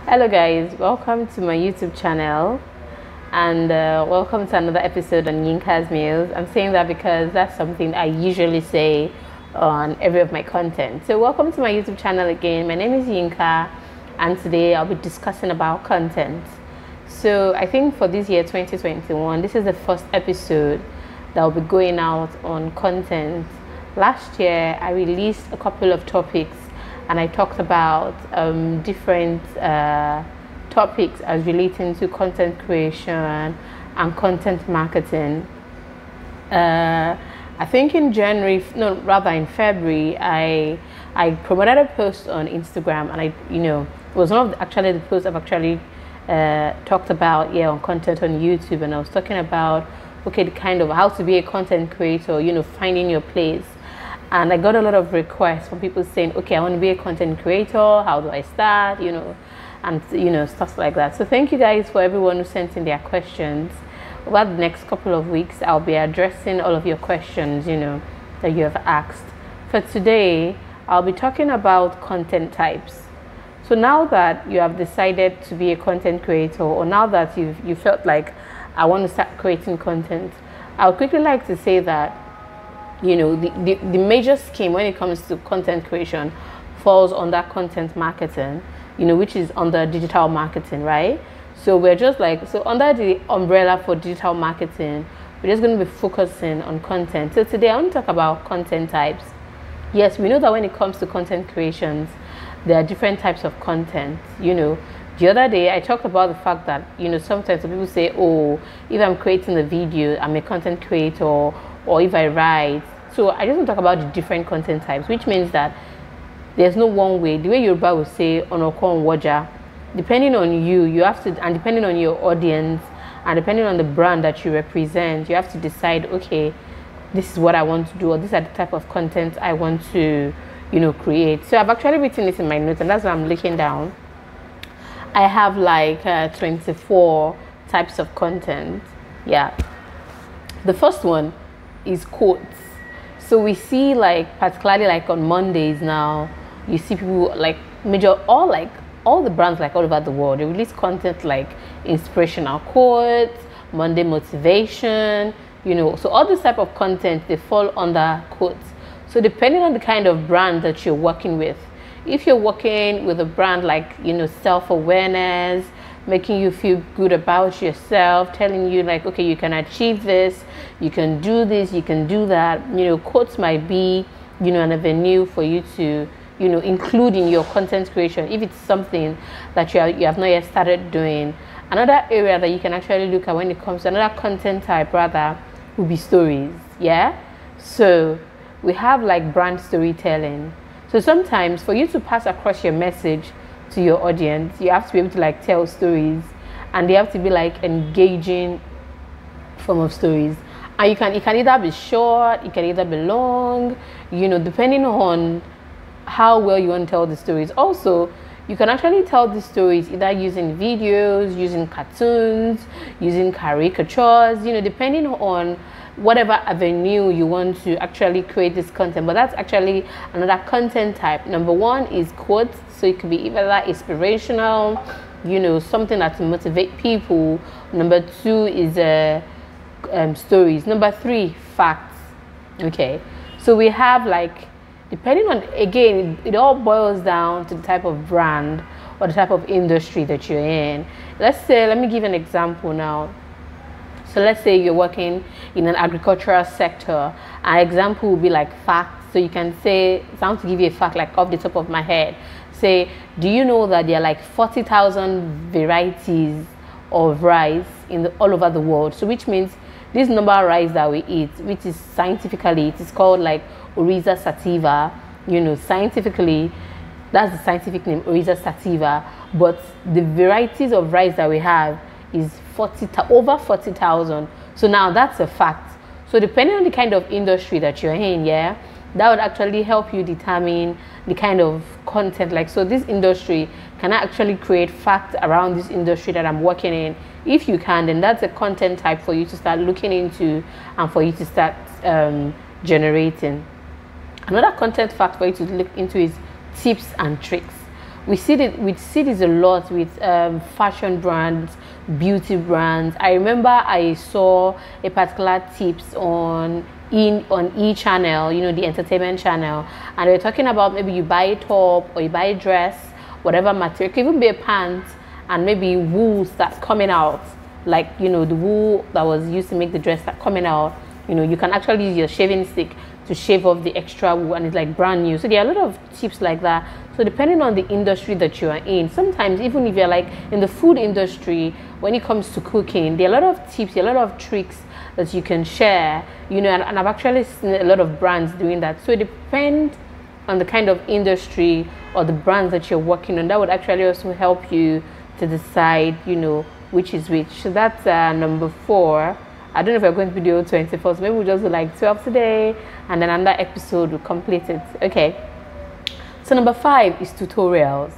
Hello guys, welcome to my YouTube channel and welcome to another episode on Yinka'smuse. I'm saying that because that's something I usually say on every of my content. So welcome to my YouTube channel again. My name is Yinka and today I'll be discussing about content. So I think for this year 2021, this is the first episode that will be going out on content. Last year I released a couple of topics and I talked about different topics as relating to content creation and content marketing. I think in January, no, rather in February, I promoted a post on Instagram, and it was one of the posts I've actually talked about on content on YouTube, and I was talking about the kind of how to be a content creator, finding your place. And I got a lot of requests from people saying, okay, I want to be a content creator. How do I start? And stuff like that. So thank you guys for everyone who sent in their questions. Over the next couple of weeks, I'll be addressing all of your questions, that you have asked. For today, I'll be talking about content types. So now that you have decided to be a content creator, or now that you felt like I want to start creating content, I would quickly like to say that the major scheme when it comes to content creation falls under content marketing, which is under digital marketing, right? So we're just under the umbrella for digital marketing, we're just going to be focusing on content. So today I want to talk about content types. Yes, we know that when it comes to content creations, there are different types of content. The other day I talked about the fact that sometimes people say, oh, if I'm creating a video, I'm a content creator, or if I write. So I just want to talk about the different content types, which means that there's no one way. The way Yoruba will say onokon waja, depending on you have to, and depending on your audience, and depending on the brand that you represent, you have to decide, okay, this is what I want to do, or these are the type of content I want to create. So I've actually written it in my notes, and that's what I'm looking down. I have 24 types of content. The first one is quotes. So we see particularly on Mondays now, you see people all the brands all over the world, they release content like inspirational quotes, Monday motivation, so all this type of content, they fall under quotes. So depending on the kind of brand that you're working with, if you're working with a brand self-awareness, making you feel good about yourself, telling you okay, you can achieve this, you can do this, you can do that, quotes might be an avenue for you to include in your content creation if it's something that you have not yet started doing. Another area that you can actually look at when it comes to another content type rather would be stories. So we have brand storytelling. So sometimes for you to pass across your message to your audience, you have to be able to tell stories, and they have to be engaging form of stories. And it can either be short, it can either be long, depending on how well you want to tell the stories. Also, you can actually tell the stories either using videos, using cartoons, using caricatures, depending on whatever avenue you want to actually create this content. But that's actually another content type. Number one is quotes. So it could be either inspirational, something that will motivate people. Number two is stories. Number three, facts. Okay, so we have depending on, again, it all boils down to the type of brand or the type of industry that you're in. Let me give an example now. So let's say you're working in an agricultural sector. An example would be facts. So you can say, I want to give you a fact off the top of my head. Say, do you know that there are 40,000 varieties of rice all over the world? So which means this number of rice that we eat, which is scientifically, it is called Oryza sativa. Scientifically, that's the scientific name, Oryza sativa. But the varieties of rice that we have is over 40,000. So now that's a fact. So depending on the kind of industry that you're in, that would actually help you determine the kind of content. So this industry, can I actually create facts around this industry that I'm working in? If you can, then that's a content type for you to start looking into and for you to start generating. Another content fact for you to look into is tips and tricks. we see this a lot with fashion brands, beauty brands. I remember I saw a particular tips on E channel, you know, the entertainment channel, and they were talking about maybe you buy a top or you buy a dress, whatever material, it could even be a pant, and maybe wool starts coming out, like, you know, the wool that was used to make the dress start coming out. You know, you can actually use your shaving stick to shave off the extra wool and it's like brand new. So there are a lot of tips like that. So depending on the industry that you are in, sometimes even if you're like in the food industry, when it comes to cooking, there are a lot of tips, there are a lot of tricks that you can share, you know, and I've actually seen a lot of brands doing that. So it depends on the kind of industry or the brands that you're working on. That would actually also help you to decide, you know, which is which. So that's number 4. I don't know if we're going to do 24, so maybe we'll just do like 12 today, and then another episode will complete it. Okay. So number 5 is tutorials.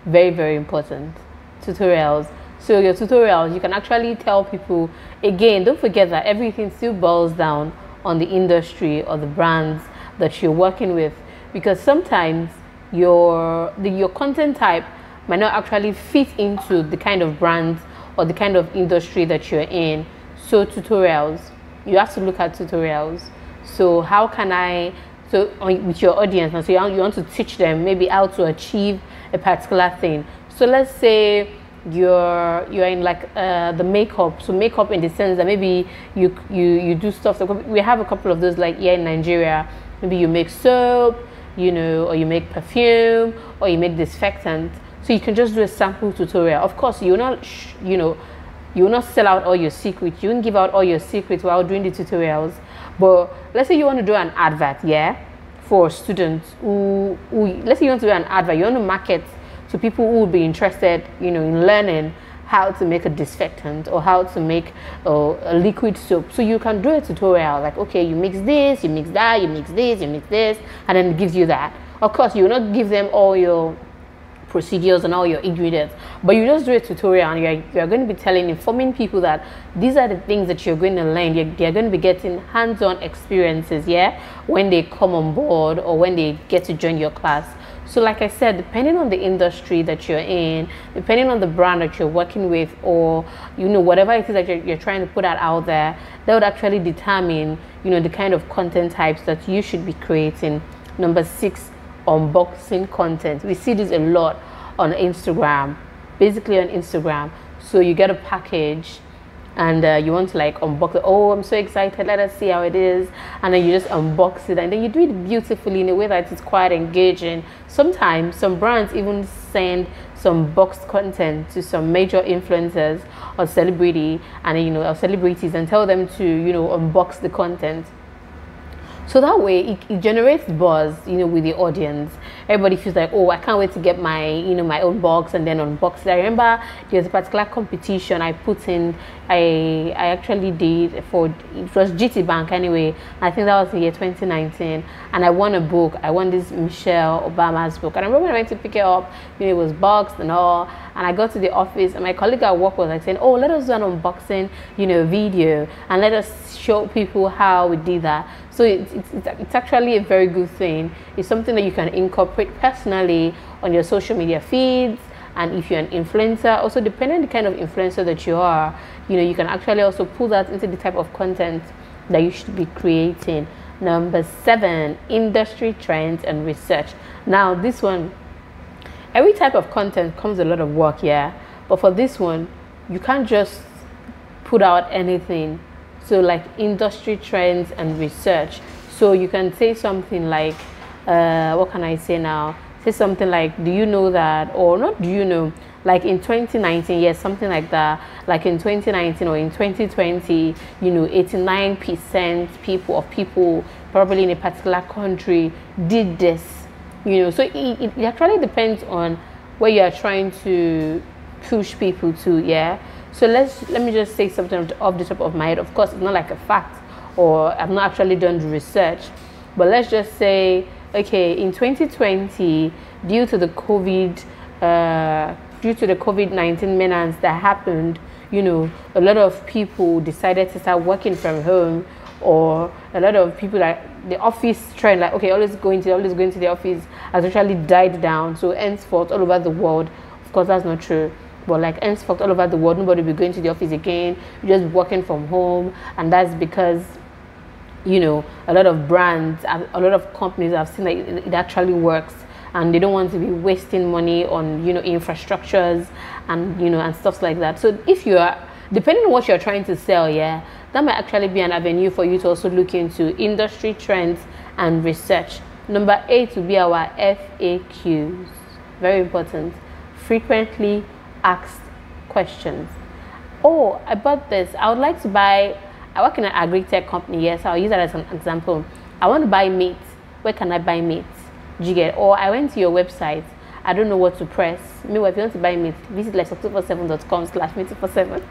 Very, very important. Tutorials. So your tutorials, you can actually tell people, again, don't forget that everything still boils down on the industry or the brands that you're working with, because sometimes your content type might not actually fit into the kind of brands or the kind of industry that you're in. So tutorials, you have to look at tutorials. So how can I, so with your audience, and so you want to teach them maybe how to achieve a particular thing. So let's say you're in like the makeup, so makeup in the sense that maybe you do stuff. We have a couple of those like here in Nigeria. Maybe you make soap, you know, or you make perfume, or you make disinfectant. So you can just do a sample tutorial. Of course, you're not, you know, you will not sell out all your secrets. You won't give out all your secrets while doing the tutorials. But let's say you want to do an advert, yeah, for students who let's say you want to do an advert, you want to market to people who would be interested, you know, in learning how to make a disinfectant or how to make a liquid soap. So you can do a tutorial like, okay, you mix this, you mix that, you mix this, you mix this, and then it gives you that. Of course, you will not give them all your procedures and all your ingredients, but you just do a tutorial and you're going to be informing people that these are the things that you're going to learn. They're going to be getting hands-on experiences, yeah, when they come on board or when they get to join your class. So like I said, depending on the industry that you're in, depending on the brand that you're working with, or, you know, whatever it is that you're trying to put out there, that would actually determine, you know, the kind of content types that you should be creating. Number 6, unboxing content. We see this a lot on Instagram, basically on Instagram. So you get a package and you want to like unbox it. Oh, I'm so excited, let us see how it is. And then you just unbox it, and then you do it beautifully in a way that is quite engaging. Sometimes some brands even send some boxed content to some major influencers or celebrities and tell them to, you know, unbox the content. So that way it generates buzz, you know, with the audience. Everybody feels like, oh, I can't wait to get my, you know, my own box and then unbox it. I remember there's a particular competition I put in, I actually did for, it was GT Bank anyway. I think that was the year 2019, and I won a book. I won this Michelle Obama's book, and I remember when I went to pick it up, you know, it was boxed and all, and I got to the office and my colleague at work was like saying, oh, let us do an unboxing, you know, video, and let us show people how we did that. So it's actually a very good thing. It's something that you can incorporate personally on your social media feeds. And if you're an influencer, also depending on the kind of influencer that you are, you know, you can actually also pull that into the type of content that you should be creating. Number 7, industry trends and research. Now this one, every type of content comes with a lot of work, yeah. But for this one, you can't just put out anything. So like industry trends and research. So you can say something like, what can I say now? Say something like, do you know that, or not do you know, like in 2019, yes, something like that. Like in 2019 or in 2020, you know, 89% people probably in a particular country did this, you know. So it actually depends on where you are trying to push people to, yeah. So let me just say something off the top of my head. Of course, it's not like a fact, or I've not actually done the research, but let's just say, okay, in 2020, due to the COVID-19 menace that happened, you know, a lot of people decided to start working from home, or a lot of people that the office trend, like okay, always going to the office, has actually died down. So henceforth, all over the world, of course, that's not true. But like henceforth, all over the world, nobody will be going to the office again. You're just working from home, and that's because a lot of brands, a lot of companies have seen that it actually works, and they don't want to be wasting money on infrastructures and stuff like that. So if you are, depending on what you're trying to sell, yeah, that might actually be an avenue for you to also look into industry trends and research. Number 8 would be our FAQs. Very important. Frequently asked questions. Oh, I bought this. I would like to buy. I work in an agri-tech company. Yes, I'll use that as an example. I want to buy meat. Where can I buy meat? Do you get? Or I went to your website. I don't know what to press. Meanwhile, if you want to buy meat, visit lifestyle247.com/meat247.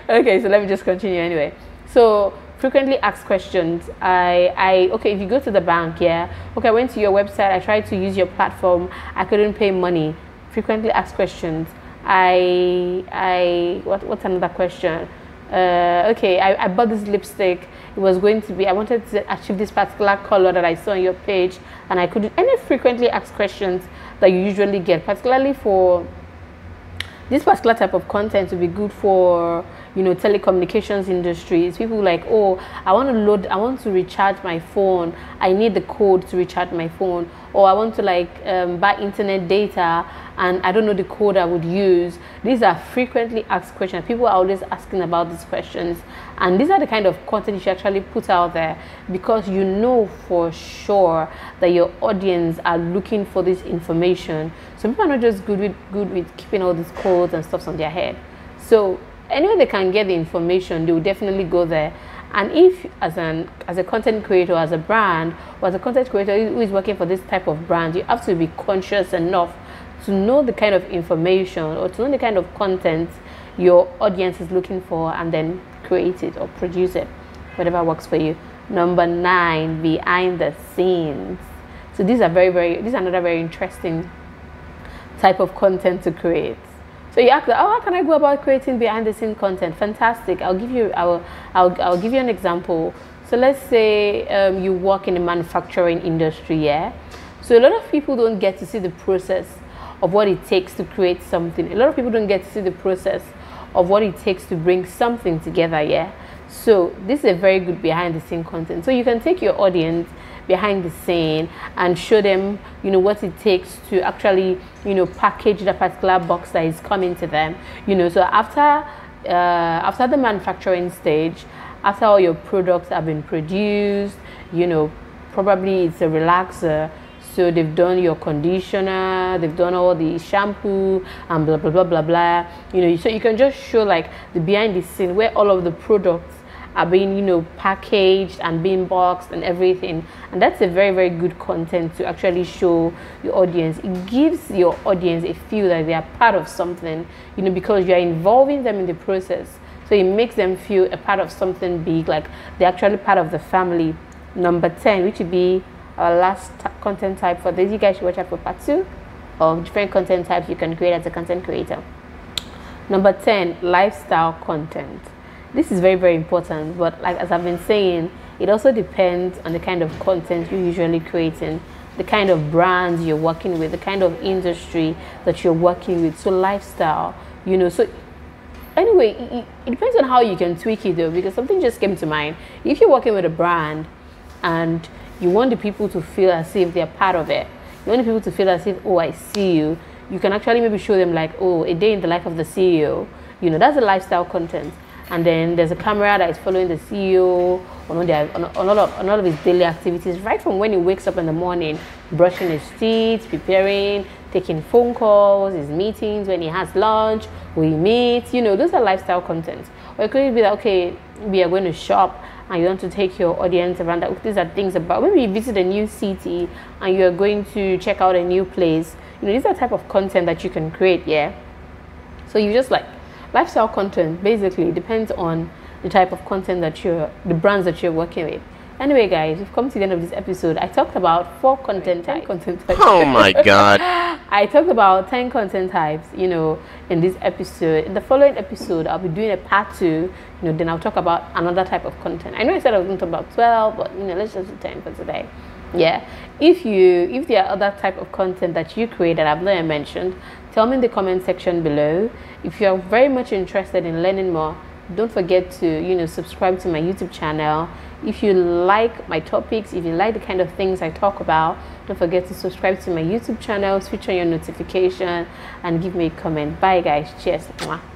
Okay, so let me just continue anyway. So frequently asked questions. Okay, if you go to the bank, yeah, okay, I went to your website, I tried to use your platform, I couldn't pay money. Frequently asked questions. What's another question? Okay, I bought this lipstick. It was going to be, I wanted to achieve this particular color that I saw on your page, and I couldn't. Any frequently asked questions that you usually get, particularly for this particular type of content, to be good for telecommunications industries. People like, oh, I want to recharge my phone, I need the code to recharge my phone, or I want to buy internet data and I don't know the code I would use. These are frequently asked questions. People are always asking about these questions, and these are the kind of content you should actually put out there, because you know for sure that your audience are looking for this information. Some people are not just good with keeping all these codes and stuff on their head. So anywhere they can get the information, they will definitely go there. And if as a content creator, as a brand, or as a content creator who is working for this type of brand, you have to be conscious enough to know the kind of information or to know the kind of content your audience is looking for, and then create it or produce it, whatever works for you. Number 9, behind the scenes. So these are these are another very interesting type of content to create. So you ask, oh, how can I go about creating behind the scenes content? Fantastic. I'll give you an example. So let's say you work in the manufacturing industry, yeah. So a lot of people don't get to see the process of what it takes to create something. A lot of people don't get to see the process of what it takes to bring something together, yeah. So this is a very good behind the scene content. So you can take your audience behind the scene and show them what it takes to actually package the particular box that is coming to them. So after the manufacturing stage, after all your products have been produced, probably it's a relaxer. So they've done your conditioner, they've done all the shampoo and blah blah blah blah blah. So you can just show the behind the scene where all of the products are being packaged and being boxed and everything. And that's a very, very good content to actually show your audience. It gives your audience a feel that they are part of something, because you're involving them in the process. So it makes them feel a part of something big, like they're actually part of the family. Number 10, which would be our last content type for this. You guys should watch out for part 2 of different content types you can create as a content creator. Number 10, lifestyle content. This is very, very important, but as I've been saying, it also depends on the kind of content you're usually creating, the kind of brands you're working with, the kind of industry that you're working with. So lifestyle, so anyway, it depends on how you can tweak it though, because something just came to mind. If you're working with a brand and you want the people to feel as if they're part of it, you want the people to feel as if, oh, I see you, you can actually maybe show them oh, a day in the life of the CEO. That's the lifestyle content. And then there's a camera that is following the CEO on all of his daily activities, right from when he wakes up in the morning, brushing his teeth, preparing, taking phone calls, his meetings, when he has lunch, we meet. Those are lifestyle content. Or it could be that, okay, we are going to shop and you want to take your audience around that. These are things about, maybe you visit a new city and you're going to check out a new place. These are the type of content that you can create, yeah. So you just lifestyle content basically depends on the type of content that the brands that you're working with. Anyway, guys, we've come to the end of this episode. I talked about 4 content types. Oh my god. I talked about 10 content types, you know, in this episode. In the following episode, I'll be doing a part 2, you know, then I'll talk about another type of content. I know I said I was going to talk about 12, but, you know, let's just do 10 for today. Yeah. If there are other type of content that you create that I've not mentioned, tell me in the comment section below. If you are very much interested in learning more, don't forget to, you know, subscribe to my YouTube channel. If you like my topics, if you like the kind of things I talk about, don't forget to subscribe to my YouTube channel, switch on your notification, and give me a comment. Bye guys. Cheers. Mwah.